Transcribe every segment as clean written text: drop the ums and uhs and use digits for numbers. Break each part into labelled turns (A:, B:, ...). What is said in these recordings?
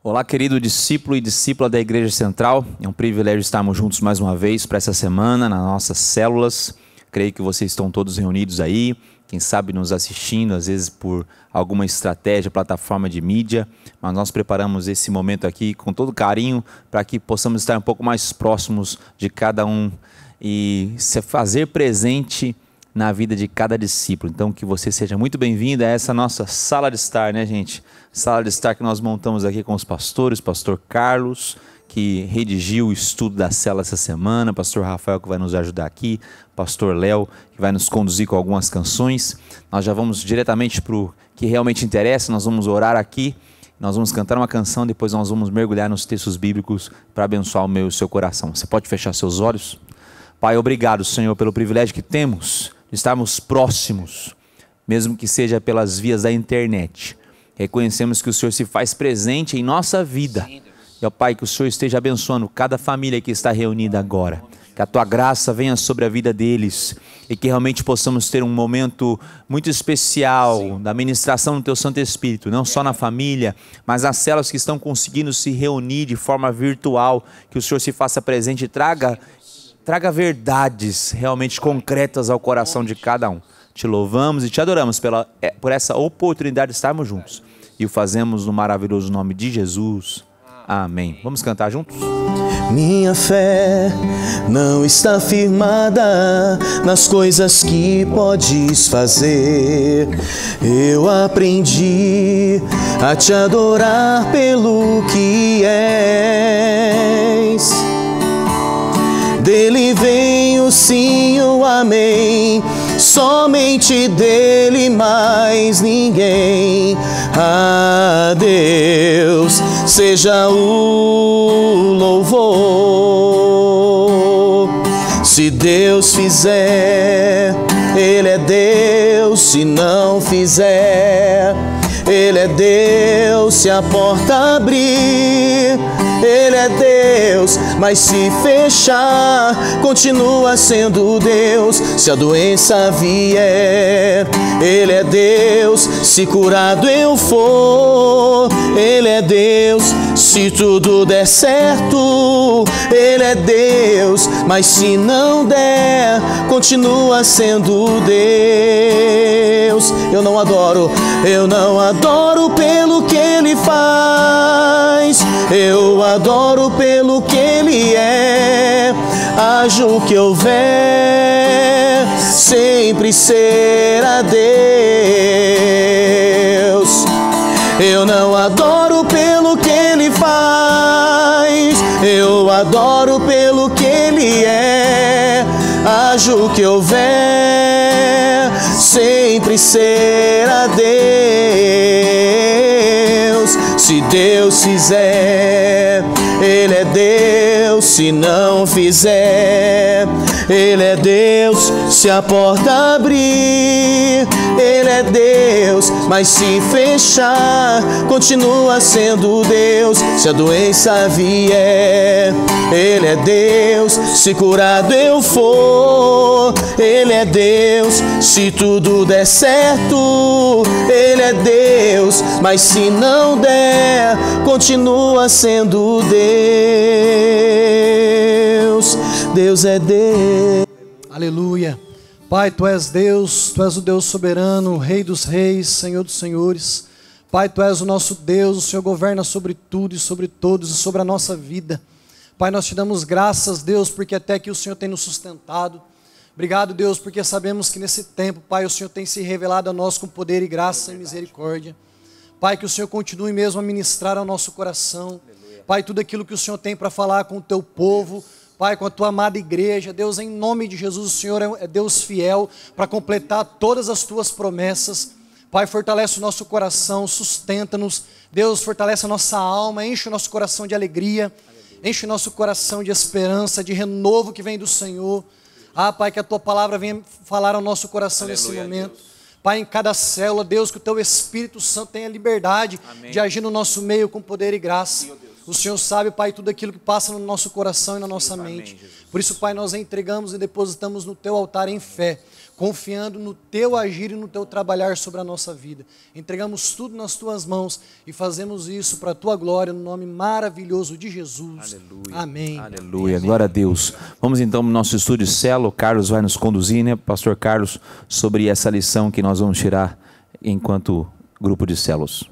A: Olá, querido discípulo e discípula da Igreja Central. É um privilégio estarmos juntos mais uma vez para essa semana nas nossas células. Creio que vocês estão todos reunidos aí, quem sabe nos assistindo, às vezes por alguma estratégia, plataforma de mídia, mas nós preparamos esse momento aqui com todo carinho para que possamos estar um pouco mais próximos de cada um e se fazer presente na vida de cada discípulo. Então, que você seja muito bem-vindo a essa nossa sala de estar, né, gente? Sala de estar que nós montamos aqui com os pastores, pastor Carlos, que redigiu o estudo da cela essa semana, pastor Rafael, que vai nos ajudar aqui, pastor Léo, que vai nos conduzir com algumas canções. Nós já vamos diretamente para o que realmente interessa, nós vamos orar aqui, nós vamos cantar uma canção, depois nós vamos mergulhar nos textos bíblicos para abençoar o meu e o seu coração. Você pode fechar seus olhos? Pai, obrigado, Senhor, pelo privilégio que temos de estarmos próximos, mesmo que seja pelas vias da internet. Reconhecemos que o Senhor se faz presente em nossa vida. E, ó Pai, que o Senhor esteja abençoando cada família que está reunida agora. Que a Tua graça venha sobre a vida deles e que realmente possamos ter um momento muito especial da ministração do Teu Santo Espírito, não só na família, mas nas células que estão conseguindo se reunir de forma virtual. Que o Senhor se faça presente e traga verdades realmente concretas ao coração de cada um. Te louvamos e te adoramos por essa oportunidade de estarmos juntos. E o fazemos no maravilhoso nome de Jesus. Amém. Vamos cantar juntos?
B: Minha fé não está firmada nas coisas que podes fazer. Eu aprendi a te adorar pelo que és. Dele vem o sim, o amém, somente dele, mais ninguém. A Deus seja o louvor. Se Deus fizer, Ele é Deus. Se não fizer, Ele é Deus. Se a porta abrir, Ele é Deus, mas se fechar, continua sendo Deus. Se a doença vier, Ele é Deus. Se curado eu for, Ele é Deus. Se tudo der certo, Ele é Deus, mas se não der, continua sendo Deus. Eu não adoro pelo que Ele faz, eu adoro pelo que Ele é. Haja o que houver, sempre será Deus. Eu não adoro pelo que Ele faz, eu adoro pelo que Ele é. Haja o que houver, sempre será Deus. Se Deus fizer, Ele é Deus. Se não fizer, Ele é Deus. Se a porta abrir, Ele é Deus, mas se fechar, continua sendo Deus. Se a doença vier, Ele é Deus. Se curado eu for, Ele é Deus. Se tudo der certo, Ele é Deus, mas se não der, continua sendo Deus. Deus é Deus.
C: Aleluia. Pai, Tu és Deus, Tu és o Deus soberano, Rei dos reis, Senhor dos senhores. Pai, Tu és o nosso Deus, o Senhor governa sobre tudo e sobre todos e sobre a nossa vida. Pai, nós Te damos graças, Deus, porque até aqui o Senhor tem nos sustentado. Obrigado, Deus, porque sabemos que nesse tempo, Pai, o Senhor tem se revelado a nós com poder e graça e misericórdia. Pai, que o Senhor continue mesmo a ministrar ao nosso coração. Pai, tudo aquilo que o Senhor tem para falar com o Teu povo, Pai, com a Tua amada igreja, Deus, em nome de Jesus, o Senhor é Deus fiel para completar todas as Tuas promessas. Pai, fortalece o nosso coração, sustenta-nos. Deus, fortalece a nossa alma, enche o nosso coração de alegria, enche o nosso coração de esperança, de renovo que vem do Senhor. Ah, Pai, que a Tua palavra venha falar ao nosso coração nesse momento. Deus. Pai, em cada célula, Deus, que o Teu Espírito Santo tenha liberdade de agir no nosso meio com poder e graça. O Senhor sabe, Pai, tudo aquilo que passa no nosso coração e na nossa mente. Por isso, Pai, nós entregamos e depositamos no Teu altar em fé, confiando no Teu agir e no Teu trabalhar sobre a nossa vida. Entregamos tudo nas Tuas mãos e fazemos isso para a Tua glória, no nome maravilhoso de Jesus.
A: Aleluia.
C: Amém.
A: Aleluia, glória a Deus. Vamos então para o nosso estúdio Celo. O Carlos vai nos conduzir, né, Pastor Carlos, sobre essa lição que nós vamos tirar enquanto grupo de células.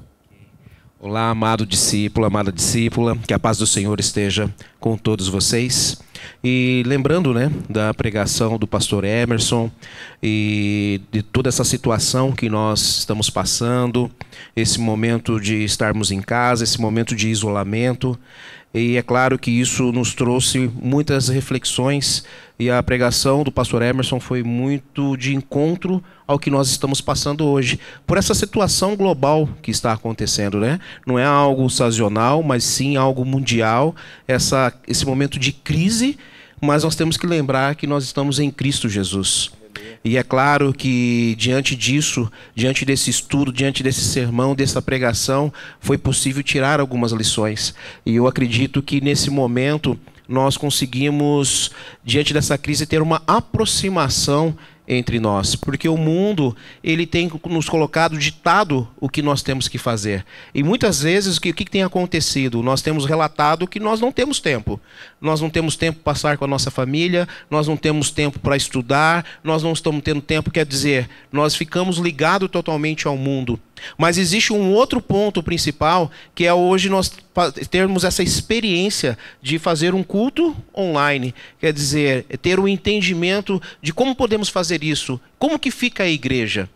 D: Olá, amado discípulo, amada discípula, que a paz do Senhor esteja com todos vocês. E lembrando, né, da pregação do pastor Emerson e de toda essa situação que nós estamos passando, esse momento de estarmos em casa, esse momento de isolamento. E é claro que isso nos trouxe muitas reflexões e a pregação do pastor Emerson foi muito de encontro ao que nós estamos passando hoje. Por essa situação global que está acontecendo, né? Não é algo sazonal, mas sim algo mundial, esse momento de crise, mas nós temos que lembrar que nós estamos em Cristo Jesus. E é claro que diante disso, diante desse estudo, diante desse sermão, dessa pregação, foi possível tirar algumas lições. E eu acredito que nesse momento nós conseguimos, diante dessa crise, ter uma aproximação entre nós, porque o mundo ele tem nos colocado ditado o que nós temos que fazer, e muitas vezes o que tem acontecido? Nós temos relatado que nós não temos tempo para passar com a nossa família, nós não temos tempo para estudar, nós não estamos tendo tempo, quer dizer, nós ficamos ligados totalmente ao mundo. Mas existe um outro ponto principal, que é hoje nós termos essa experiência de fazer um culto online, quer dizer, ter um entendimento de como podemos fazer isso, como que fica a igreja.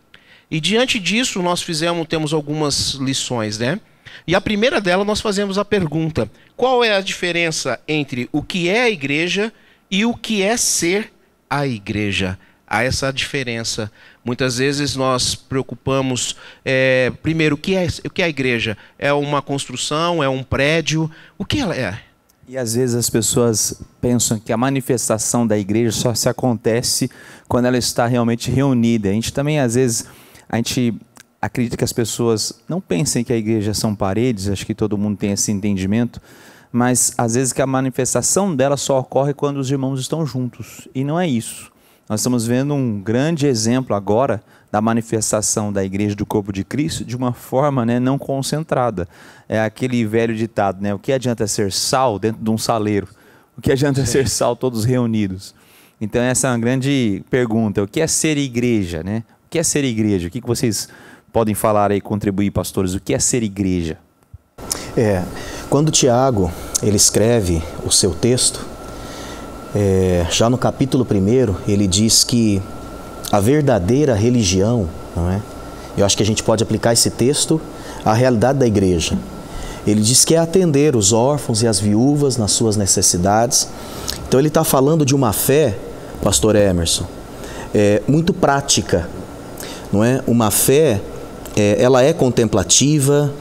D: E diante disso nós temos algumas lições, né? E a primeira delas nós fazemos a pergunta: qual é a diferença entre o que é a igreja e o que é ser a igreja? Há essa diferença. Muitas vezes nós preocupamos, primeiro, o que é a igreja? É uma construção? É um prédio? O que ela é?
A: E às vezes as pessoas pensam que a manifestação da igreja só se acontece quando ela está realmente reunida. A gente também, às vezes, acredita que as pessoas não pensem que a igreja são paredes, acho que todo mundo tem esse entendimento, mas às vezes que a manifestação dela só ocorre quando os irmãos estão juntos. E não é isso. Nós estamos vendo um grande exemplo agora da manifestação da igreja do corpo de Cristo de uma forma, né, não concentrada. É aquele velho ditado, né? O que adianta ser sal dentro de um saleiro? O que adianta ser sal todos reunidos? Então essa é uma grande pergunta. O que é ser igreja, né? O que é ser igreja? O que vocês podem falar aí, contribuir, pastores? O que é ser igreja?
B: Quando Tiago ele escreve o seu texto, já no capítulo 1, ele diz que a verdadeira religião, não é? Eu acho que a gente pode aplicar esse texto à realidade da igreja. Ele diz que é atender os órfãos e as viúvas nas suas necessidades. Então ele está falando de uma fé, pastor Emerson, muito prática, não é? Uma fé, ela é contemplativa,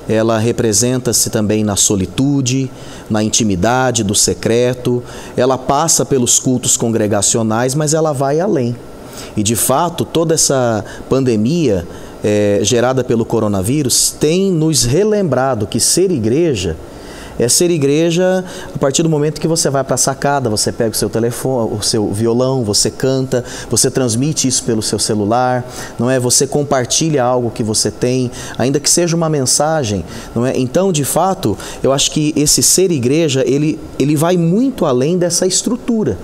B: ela representa-se também na solitude, na intimidade do secreto, ela passa pelos cultos congregacionais, mas ela vai além. E de fato, toda essa pandemia gerada pelo coronavírus tem nos relembrado que ser igreja é ser igreja a partir do momento que você vai para a sacada, você pega o seu telefone, o seu violão, você canta, você transmite isso pelo seu celular, não é? Você compartilha algo que você tem, ainda que seja uma mensagem, não é? Então, de fato, eu acho que esse ser igreja, ele vai muito além dessa estrutura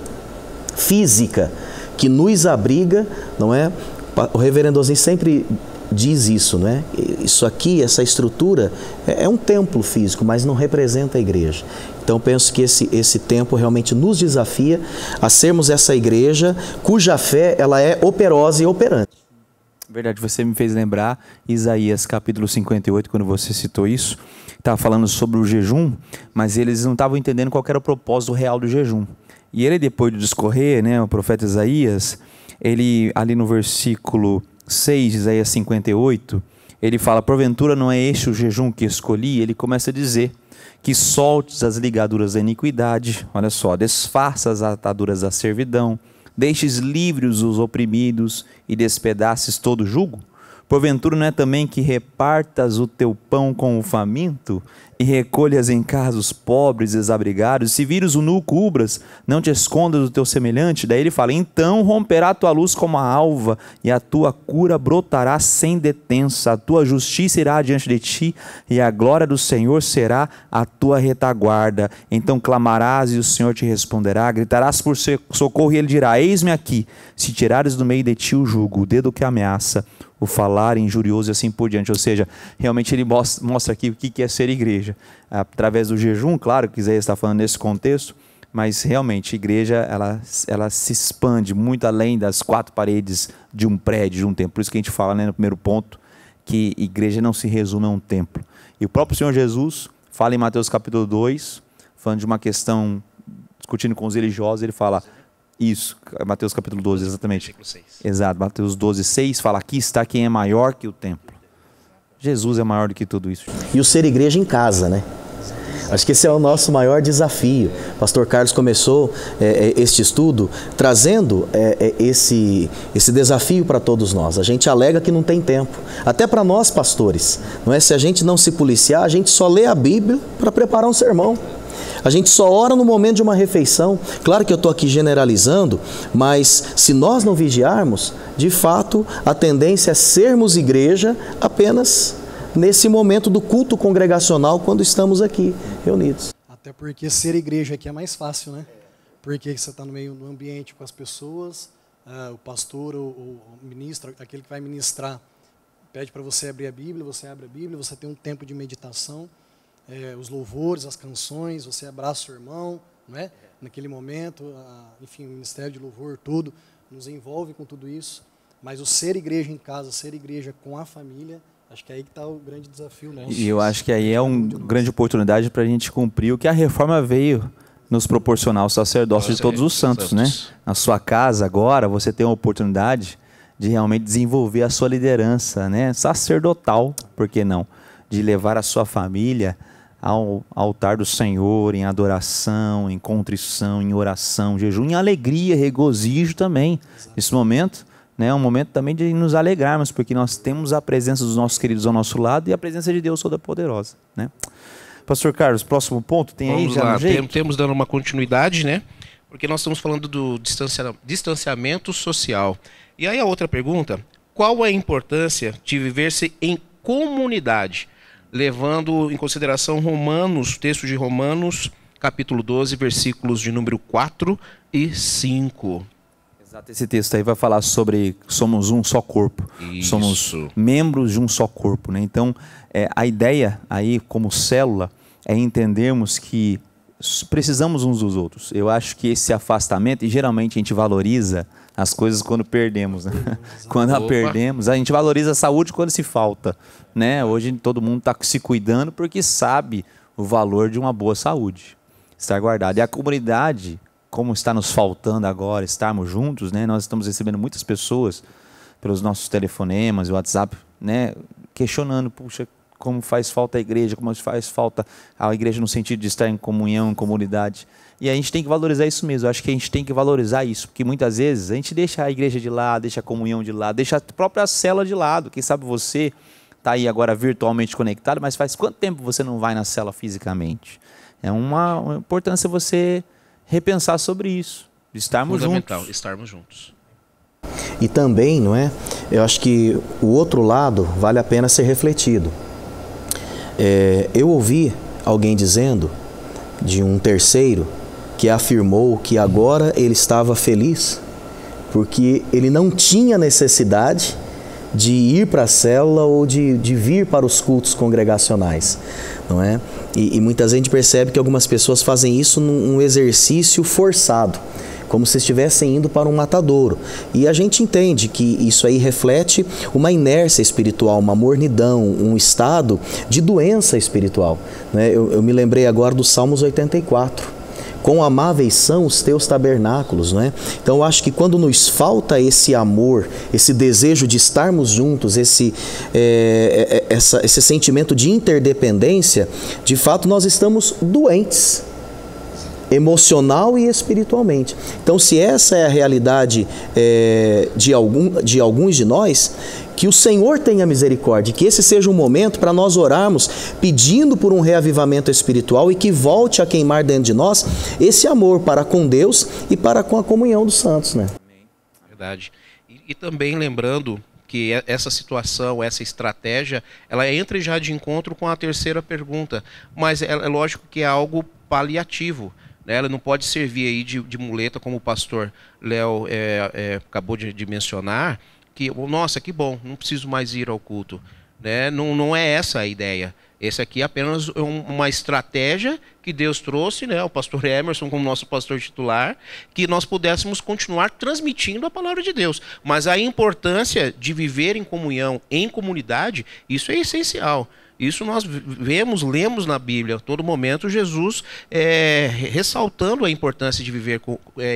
B: física que nos abriga, não é? O reverendo Ozinho sempre diz isso, né? Isso aqui, essa estrutura é um templo físico, mas não representa a igreja. Então penso que esse tempo realmente nos desafia a sermos essa igreja cuja fé ela é operosa e operante.
A: Verdade, você me fez lembrar Isaías capítulo 58, quando você citou isso, estava falando sobre o jejum, mas eles não estavam entendendo qual era o propósito real do jejum. E ele, depois de discorrer, né, o profeta Isaías, ele ali no versículo 6, Isaías 58, ele fala: porventura não é este o jejum que escolhi? Ele começa a dizer que soltes as ligaduras da iniquidade, olha só, desfaça as ataduras da servidão, deixes livres os oprimidos e despedaces todo jugo. Porventura não é também que repartas o teu pão com o faminto e recolhas em casa os pobres e desabrigados? Se vires o nu, cubras, não te escondas do teu semelhante. Daí ele fala, então romperá a tua luz como a alva e a tua cura brotará sem detença. A tua justiça irá diante de ti e a glória do Senhor será a tua retaguarda. Então clamarás e o Senhor te responderá, gritarás por socorro e ele dirá, eis-me aqui. Se tirares do meio de ti o jugo, o dedo que ameaça, o falar injurioso e assim por diante. Ou seja, realmente ele mostra aqui o que é ser igreja. Através do jejum, claro que Isaías está falando nesse contexto, mas realmente a igreja ela se expande muito além das quatro paredes de um prédio, de um templo. Por isso que a gente fala, né, no primeiro ponto, que igreja não se resume a um templo. E o próprio Senhor Jesus fala em Mateus capítulo 2, falando de uma questão, discutindo com os religiosos, ele fala... Isso, Mateus capítulo 12, exatamente. Exato, Mateus 12, 6 fala, aqui está quem é maior que o templo. Jesus é maior do que tudo isso.
B: E o ser igreja em casa, né? Acho que esse é o nosso maior desafio. O pastor Carlos começou este estudo trazendo esse desafio para todos nós. A gente alega que não tem tempo. Até para nós, pastores. Não é? Se a gente não se policiar, a gente só lê a Bíblia para preparar um sermão. A gente só ora no momento de uma refeição. Claro que eu estou aqui generalizando, mas se nós não vigiarmos, de fato, a tendência é sermos igreja apenas nesse momento do culto congregacional, quando estamos aqui reunidos.
C: Até porque ser igreja aqui é mais fácil, né? Porque você está no meio do ambiente com as pessoas, o pastor, o ministro, aquele que vai ministrar, pede para você abrir a Bíblia, você abre a Bíblia, você tem um tempo de meditação. Os louvores, as canções, você abraça o irmão, não é? Naquele momento, enfim, o ministério de louvor, tudo, nos envolve com tudo isso, mas o ser igreja em casa, ser igreja com a família, acho que é aí que está o grande desafio nosso.
A: E eu acho que aí é uma grande oportunidade para a gente cumprir o que a reforma veio nos proporcionar, o sacerdócio de todos os santos, né? Na sua casa agora, você tem a oportunidade de realmente desenvolver a sua liderança, né? Sacerdotal, por que não? De levar a sua família ao altar do Senhor, em adoração, em contrição, em oração, jejum, em alegria, regozijo também. Esse momento, né, é um momento também de nos alegrarmos, porque nós temos a presença dos nossos queridos ao nosso lado e a presença de Deus Todo-Poderosa, né? Pastor Carlos, próximo ponto, tem aí já no jeito?
D: Temos dando uma continuidade, né? Porque nós estamos falando do distanciamento social. E aí a outra pergunta, qual a importância de viver-se em comunidade? Levando em consideração Romanos, texto de Romanos, capítulo 12, versículos de número 4 e 5.
A: Exato, esse texto aí vai falar sobre somos um só corpo. Isso. Somos membros de um só corpo, né? Então, a ideia aí, como célula, é entendermos que precisamos uns dos outros. Eu acho que esse afastamento, e geralmente a gente valoriza as coisas quando perdemos, né? Quando a perdemos, a gente valoriza a saúde quando se falta, né? Hoje todo mundo está se cuidando porque sabe o valor de uma boa saúde, estar guardado. E a comunidade, como está nos faltando agora, estarmos juntos, né? Nós estamos recebendo muitas pessoas pelos nossos telefonemas e WhatsApp, né? Questionando, puxa, como faz falta a igreja, como faz falta a igreja no sentido de estar em comunhão, em comunidade. E a gente tem que valorizar isso mesmo. Eu acho que a gente tem que valorizar isso, porque muitas vezes a gente deixa a igreja de lado, deixa a comunhão de lado, deixa a própria célula de lado. Quem sabe você está aí agora virtualmente conectado, mas faz quanto tempo você não vai na célula fisicamente? É uma importância você repensar sobre isso, de estarmos
D: fundamental,
A: juntos.
D: Estarmos juntos.
B: E também, não é? Eu acho que o outro lado vale a pena ser refletido. Eu ouvi alguém dizendo de um terceiro que afirmou que agora ele estava feliz porque ele não tinha necessidade de ir para a célula ou de vir para os cultos congregacionais, não é? E muitas vezes a gente percebe que algumas pessoas fazem isso num exercício forçado, como se estivessem indo para um matadouro. E a gente entende que isso aí reflete uma inércia espiritual, uma mornidão, um estado de doença espiritual, né? Eu me lembrei agora do Salmos 84. Quão amáveis são os teus tabernáculos, não é? Então eu acho que quando nos falta esse amor, esse desejo de estarmos juntos, esse sentimento de interdependência, de fato nós estamos doentes, emocional e espiritualmente. Então, se essa é a realidade de alguns de nós, que o Senhor tenha misericórdia, que esse seja um momento para nós orarmos, pedindo por um reavivamento espiritual e que volte a queimar dentro de nós esse amor para com Deus e para com a comunhão dos santos, né?
D: Verdade. E também lembrando que essa situação, essa estratégia, ela entra já de encontro com a terceira pergunta, mas é lógico que é algo paliativo, né? Ela não pode servir aí de muleta, como o pastor Léo acabou de mencionar, que, nossa, que bom, não preciso mais ir ao culto, né? Não é essa a ideia. Esse aqui é apenas uma estratégia que Deus trouxe, né, o pastor Emerson como nosso pastor titular, que nós pudéssemos continuar transmitindo a palavra de Deus. Mas a importância de viver em comunhão, em comunidade, isso é essencial. Isso nós lemos na Bíblia, a todo momento, Jesus ressaltando a importância de viver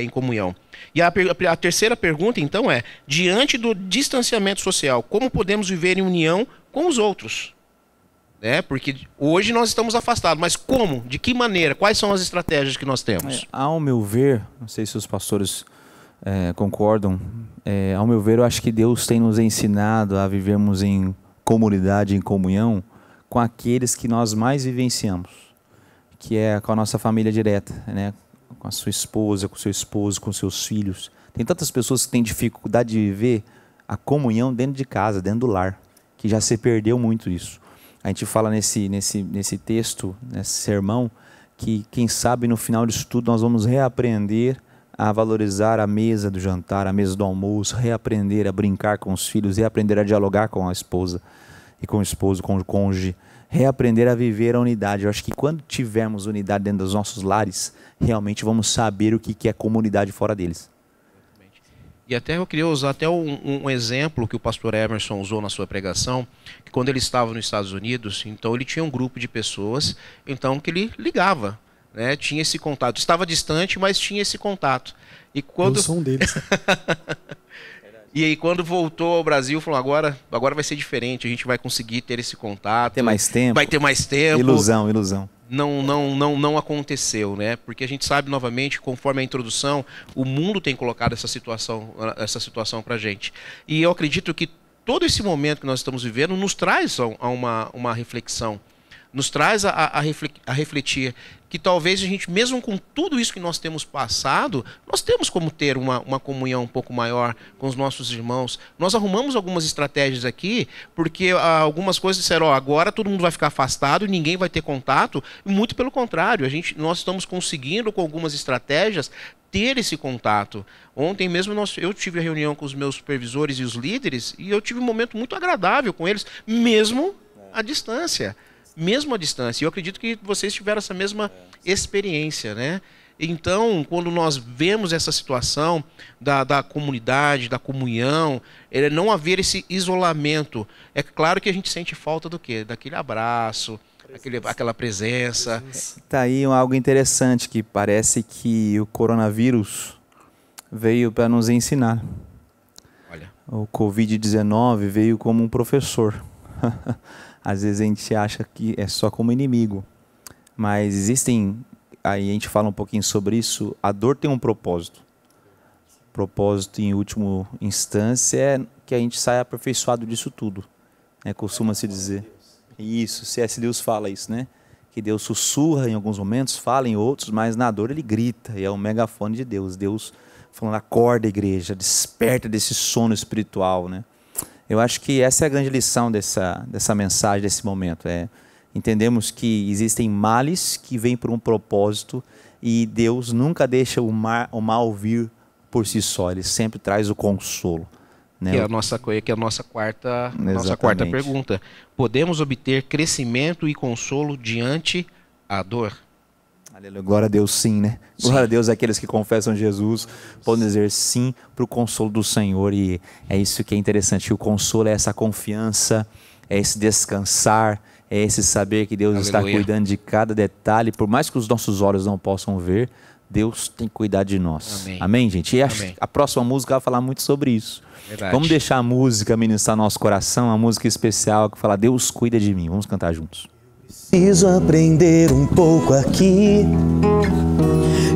D: em comunhão. E a terceira pergunta, então, é: diante do distanciamento social, como podemos viver em união com os outros? Porque hoje nós estamos afastados, mas como? De que maneira? Quais são as estratégias que nós temos?
A: Ao meu ver, não sei se os pastores concordam, ao meu ver, eu acho que Deus tem nos ensinado a vivermos em comunidade, em comunhão, com aqueles que nós mais vivenciamos, que é com a nossa família direta, né? Com a sua esposa, com o seu esposo, com seus filhos. Tem tantas pessoas que têm dificuldade de viver a comunhão dentro de casa, dentro do lar, que já se perdeu muito isso. A gente fala nesse texto, nesse sermão, que quem sabe no final disso tudo nós vamos reaprender a valorizar a mesa do jantar, a mesa do almoço, reaprender a brincar com os filhos, reaprender a dialogar com a esposa e com o esposo, com o cônjuge, reaprender a viver a unidade. Eu acho que quando tivermos unidade dentro dos nossos lares, realmente vamos saber o que é comunidade fora deles.
D: E até eu queria usar até um exemplo que o pastor Emerson usou na sua pregação, que quando ele estava nos Estados Unidos, então ele tinha um grupo de pessoas, então que ele ligava, né? Tinha esse contato. Estava distante, mas tinha esse contato. E quando...
C: Eu sou um deles.
D: E aí quando voltou ao Brasil, falou, agora vai ser diferente, a gente vai conseguir ter esse contato.
A: Ter mais tempo.
D: Vai ter mais tempo.
A: Ilusão.
D: Não aconteceu, né? Porque a gente sabe, novamente, conforme a introdução, o mundo tem colocado essa situação para a gente. E eu acredito que todo esse momento que nós estamos vivendo nos traz a uma reflexão, nos traz a refletir que talvez a gente, mesmo com tudo isso que nós temos passado, nós temos como ter uma comunhão um pouco maior com os nossos irmãos. Nós arrumamos algumas estratégias aqui, porque algumas coisas disseram, agora todo mundo vai ficar afastado e ninguém vai ter contato. Muito pelo contrário, nós estamos conseguindo com algumas estratégias ter esse contato. Ontem mesmo eu tive a reunião com os meus supervisores e os líderes e eu tive um momento muito agradável com eles, mesmo à distância. Mesmo à distância. E eu acredito que vocês tiveram essa mesma experiência, né? Então, quando nós vemos essa situação da comunidade, da comunhão, não haver esse isolamento, é claro que a gente sente falta do quê? Daquele abraço, aquela presença.
A: Está aí algo interessante, que parece que o coronavírus veio para nos ensinar.
D: Olha.
A: O Covid-19 veio como um professor. Às vezes a gente acha que é só como inimigo, mas existem, aí a gente fala um pouquinho sobre isso, a dor tem um propósito. O propósito, em última instância, é que a gente saia aperfeiçoado disso tudo, né? Costuma-se dizer. Isso, C.S. Lewis fala isso, né? Que Deus sussurra em alguns momentos, fala em outros, mas na dor ele grita, e é o megafone de Deus. Deus falando, acorda a igreja, desperta desse sono espiritual, né? Eu acho que essa é a grande lição dessa mensagem, desse momento. Entendemos que existem males que vêm por um propósito e Deus nunca deixa o mal vir por si só. Ele sempre traz o consolo. Né?
D: Que é a nossa quarta pergunta. Podemos obter crescimento e consolo diante a dor?
A: Aleluia. Glória a Deus, sim, né? Sim. Glória a Deus, aqueles que confessam Jesus podem dizer sim para o consolo do Senhor, e é isso que é interessante. O consolo é essa confiança, é esse descansar, é esse saber que Deus está cuidando de cada detalhe, por mais que os nossos olhos não possam ver, Deus tem cuidado de nós.
D: Amém.
A: Amém, gente? E
D: Amém.
A: A próxima música vai falar muito sobre isso.
D: Verdade.
A: Vamos deixar a música ministrar nosso coração, uma música especial que fala Deus cuida de mim. Vamos cantar juntos.
B: Preciso aprender um pouco aqui,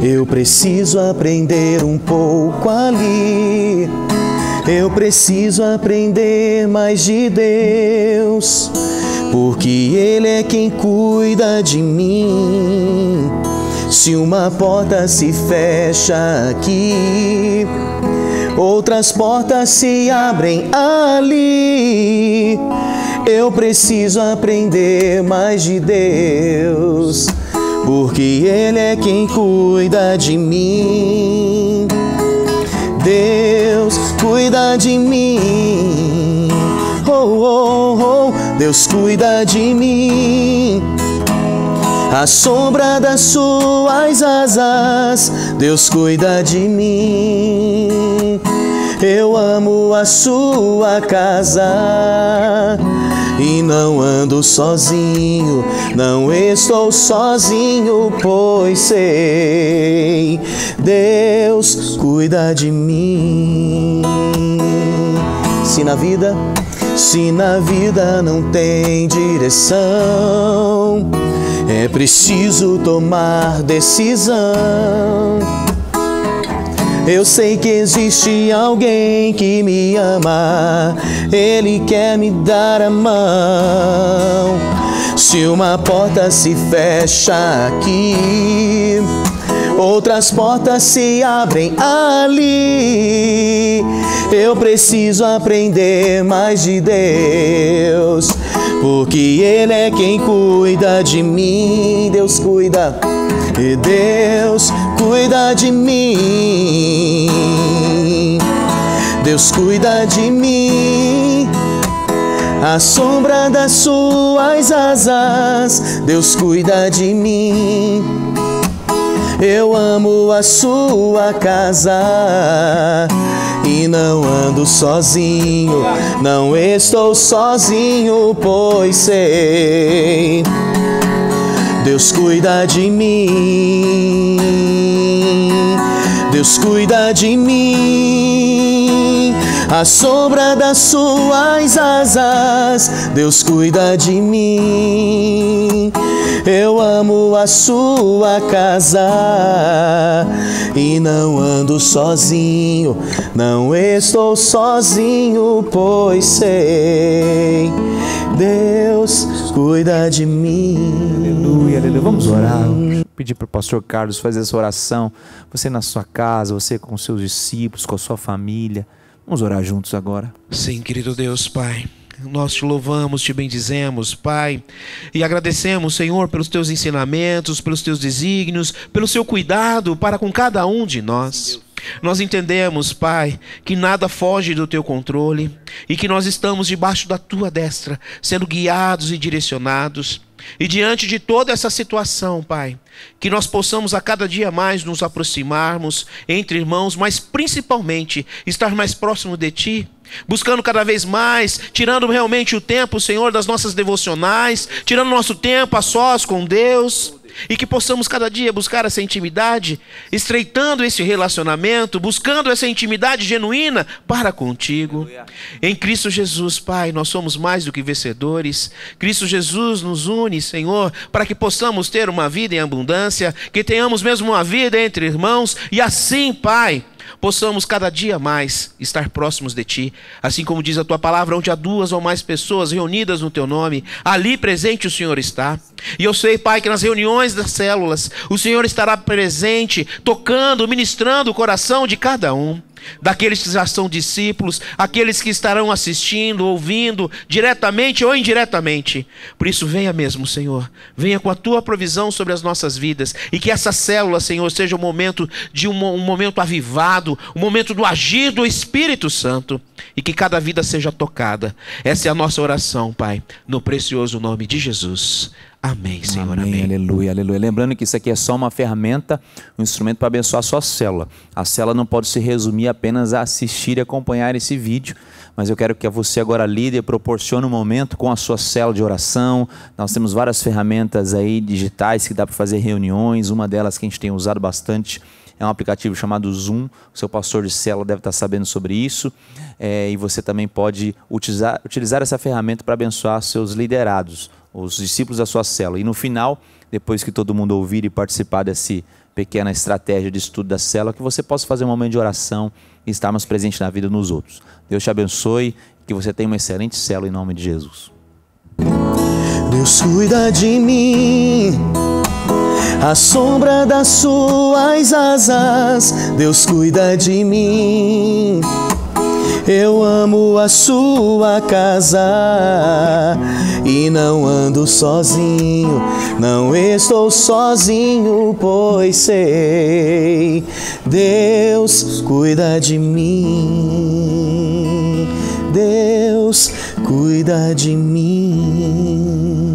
B: eu preciso aprender um pouco ali. Eu preciso aprender mais de Deus, porque Ele é quem cuida de mim. Se uma porta se fecha aqui, outras portas se abrem ali. Eu preciso aprender mais de Deus, porque Ele é quem cuida de mim. Deus cuida de mim. Oh, oh, oh. Deus cuida de mim. À sombra das suas asas, Deus cuida de mim. Eu amo a sua casa e não ando sozinho, não estou sozinho, pois sei, Deus cuida de mim. Se na vida não tem direção, é preciso tomar decisão. Eu sei que existe alguém que me ama, Ele quer me dar a mão. Se uma porta se fecha aqui, outras portas se abrem ali. Eu preciso aprender mais de Deus, porque Ele é quem cuida de mim. Deus cuida, e Deus cuida de mim. Deus cuida de mim. À sombra das suas asas, Deus cuida de mim. Eu amo a sua casa e não ando sozinho, não estou sozinho, pois sei, Deus cuida de mim. Deus cuida de mim. À sombra das suas asas, Deus cuida de mim. Eu amo a sua casa e não ando sozinho, não estou sozinho, pois sei, Deus cuida de mim.
A: Aleluia, aleluia. Vamos orar. Pedir para o pastor Carlos fazer essa oração. Você na sua casa, você com seus discípulos, com a sua família. Vamos orar juntos agora.
D: Sim, querido Deus, Pai. Nós te louvamos, te bendizemos, Pai, e agradecemos, Senhor, pelos teus ensinamentos, pelos teus desígnios, pelo seu cuidado para com cada um de nós. Nós entendemos, Pai, que nada foge do teu controle e que nós estamos debaixo da tua destra, sendo guiados e direcionados. E diante de toda essa situação, Pai, que nós possamos a cada dia mais nos aproximarmos entre irmãos, mas principalmente estar mais próximo de Ti, buscando cada vez mais, tirando realmente o tempo, Senhor, das nossas devocionais, tirando nosso tempo a sós com Deus, e que possamos cada dia buscar essa intimidade, estreitando esse relacionamento, buscando essa intimidade genuína para contigo. Em Cristo Jesus, Pai, nós somos mais do que vencedores. Cristo Jesus nos une, Senhor, para que possamos ter uma vida em abundância, que tenhamos mesmo uma vida entre irmãos, e assim, Pai, possamos cada dia mais estar próximos de Ti, assim como diz a Tua palavra, onde há 2 ou mais pessoas reunidas no Teu nome, ali presente o Senhor está. E eu sei, Pai, que nas reuniões das células, o Senhor estará presente, tocando, ministrando o coração de cada um, daqueles que já são discípulos, aqueles que estarão assistindo, ouvindo, diretamente ou indiretamente. Por isso, venha mesmo, Senhor, venha com a Tua provisão sobre as nossas vidas, e que essa célula, Senhor, seja um momento de um momento avivado, um momento do agir do Espírito Santo, e que cada vida seja tocada. Essa é a nossa oração, Pai, no precioso nome de Jesus. Amém, Senhor, amém.
A: Aleluia, aleluia. Lembrando que isso aqui é só uma ferramenta, um instrumento para abençoar a sua célula. A célula não pode se resumir apenas a assistir e acompanhar esse vídeo, mas eu quero que você agora, líder, proporcione um momento com a sua célula de oração. Nós temos várias ferramentas aí digitais que dá para fazer reuniões. Uma delas que a gente tem usado bastante é um aplicativo chamado Zoom. O seu pastor de célula deve estar sabendo sobre isso. E você também pode utilizar essa ferramenta para abençoar seus liderados, os discípulos da sua célula. E no final depois que todo mundo ouvir e participar dessa pequena estratégia de estudo da célula, que você possa fazer um momento de oração e estarmos presentes na vida dos outros. Deus te abençoe, que você tenha uma excelente célula em nome de Jesus.
B: Deus cuida de mim, à sombra das suas asas. Deus cuida de mim, eu amo a sua casa e não ando sozinho, não estou sozinho, pois sei, Deus cuida de mim, Deus cuida de mim.